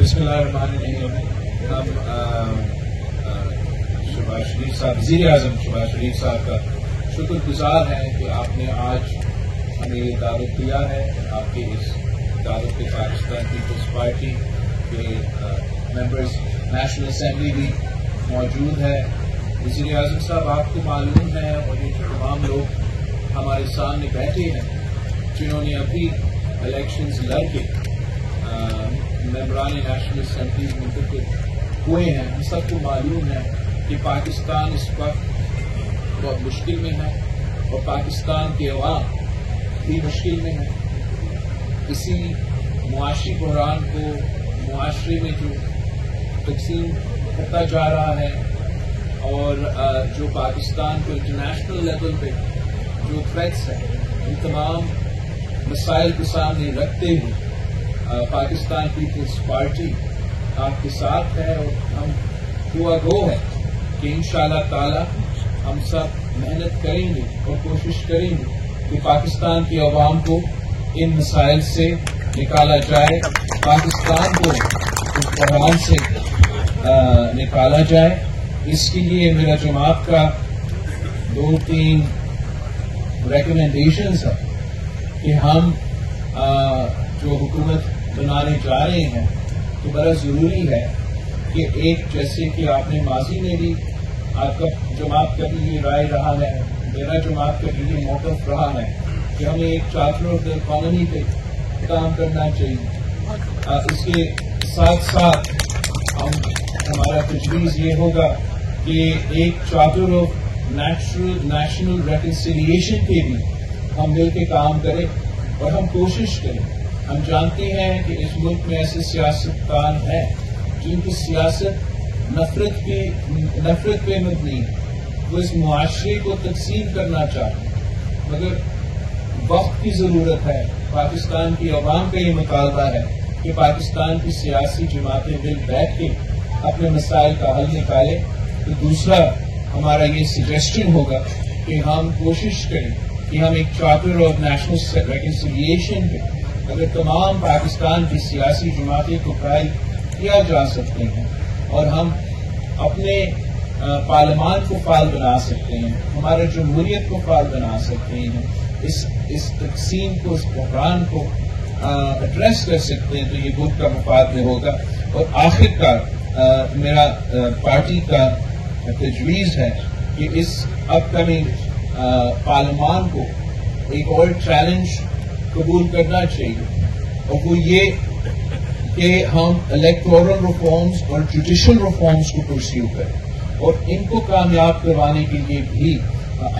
بسم اللہ الرحمن الرحیم. ہم شہباز شریف صاحب وزیر اعظم شہباز شریف صاحب کا شکر گزار ہیں کہ آپ نے آج ہمیں یہ دعوت دیا ہے. آپ کے اس دعوت پہ پاکستان پیپلز پارٹی کے ممبرز نیشنل اسمبلی بھی موجود ہے. وزیر اعظم صاحب آپ کو معلوم ہے اور یہ تمام لوگ ہمارے سامنے بیٹھے ہیں جنہوں نے ابھی الیکشنز لڑ کے ممبران نیشنل اسمبلی منتخب ہوئے ہیں. ہم سب کو معلوم ہے کہ پاکستان اس وقت بہت مشکل میں ہے اور پاکستان کے عوام بھی مشکل میں ہے. اسی معاشی بحران کو معاشرے میں جو تقسیم ہوتا جا رہا ہے اور جو پاکستان کو انٹرنیشنل لیول پہ جو تھریٹس ہیں ان تمام مسائل کو سامنے رکھتے ہوئے پاکستان پیپلز پارٹی آپ کے ساتھ ہے اور ہم دعا گو ہے کہ انشاءاللہ تعالی ہم سب محنت کریں گے اور کوشش کریں گے کہ پاکستان کے عوام کو ان مسائل سے نکالا جائے, پاکستان کو اس بحران سے نکالا جائے. اس کے لیے میرا جماعت کا 2-3 ریکمینڈیشنز ہے کہ ہم جو حکومت بنانے جا رہے ہیں تو بڑا ضروری ہے کہ ایک جیسے کہ آپ نے ماضی میں بھی آپ کا جماعت کا بھی یہ رائے رہا ہے, میرا جماعت کا بھی یہ موقف رہا ہے کہ ہمیں ایک چارٹر آف دا اکانومی پہ کام کرنا چاہیے. اس کے ساتھ ساتھ ہمارا تجویز یہ ہوگا کہ ایک چارٹر آف نیشنل ریکنسیلیشن پہ بھی ہم مل کے کام کریں اور ہم کوشش کریں. ہم جانتے ہیں کہ اس ملک میں ایسے سیاستدان ہیں جن کی سیاست نفرت پہ مبنی ہے. وہ اس معاشرے کو تقسیم کرنا چاہتے ہیں مگر وقت کی ضرورت ہے. پاکستان کی عوام کا یہ مطالبہ ہے کہ پاکستان کی سیاسی جماعتیں مل بیٹھ کے اپنے مسائل کا حل نکالیں. تو دوسرا ہمارا یہ سجیسشن ہوگا کہ ہم کوشش کریں کہ ہم ایک چارٹر آف نیشنل ریکنسیلیشن پہ اگر تمام پاکستان کی سیاسی جماعتیں کو قائم کیا جا سکتے ہیں اور ہم اپنے پارلیمان کو فعال بنا سکتے ہیں, ہمارے جمہوریت کو فعال بنا سکتے ہیں, اس تقسیم کو, اس بحران کو ایڈریس کر سکتے ہیں تو یہ ملک کا مفاد میں ہوگا. اور آخر کار میرا پارٹی کا تجویز ہے کہ اس اپ کمنگ پارلیمان کو ایک اور چیلنج قبول کرنا چاہیے اور وہ یہ کہ ہم الیکٹورل ریفارمز اور جوڈیشل ریفارمز کو پرسیو کریں اور ان کو کامیاب کروانے کے لیے بھی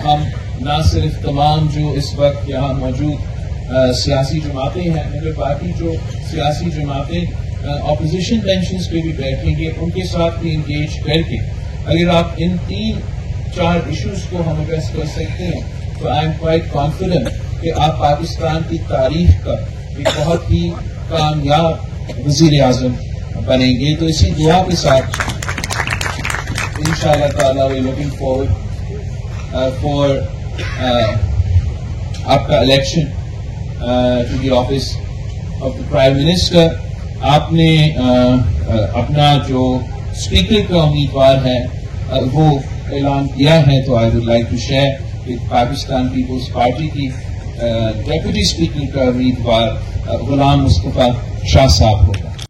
ہم نہ صرف تمام جو اس وقت یہاں موجود سیاسی جماعتیں ہیں مگر باقی جو سیاسی جماعتیں اپوزیشن بینچز پہ بھی بیٹھیں گے ان کے ساتھ بھی انگیج کر کے اگر آپ ان 3-4 ایشوز کو ہم ایڈریس کر سکتے ہیں تو آئی ایم کوائٹ کانفیڈنٹ کہ آپ پاکستان کی تاریخ کا ایک بہت ہی کامیاب وزیر اعظم بنیں گے. تو اسی دعا کے ساتھ انشاءاللہ تعالی وی لوکنگ فارورڈ فار آپ کا election to the office of the prime minister. آپ نے اپنا جو اسپیکر کا امیدوار ہے وہ اعلان کیا ہے تو I would like to share کہ پاکستان پیپلز پارٹی کی ڈیپٹی اسپیکر کا امیدوار غلام مصطفیٰ شاہ صاحب ہوگا.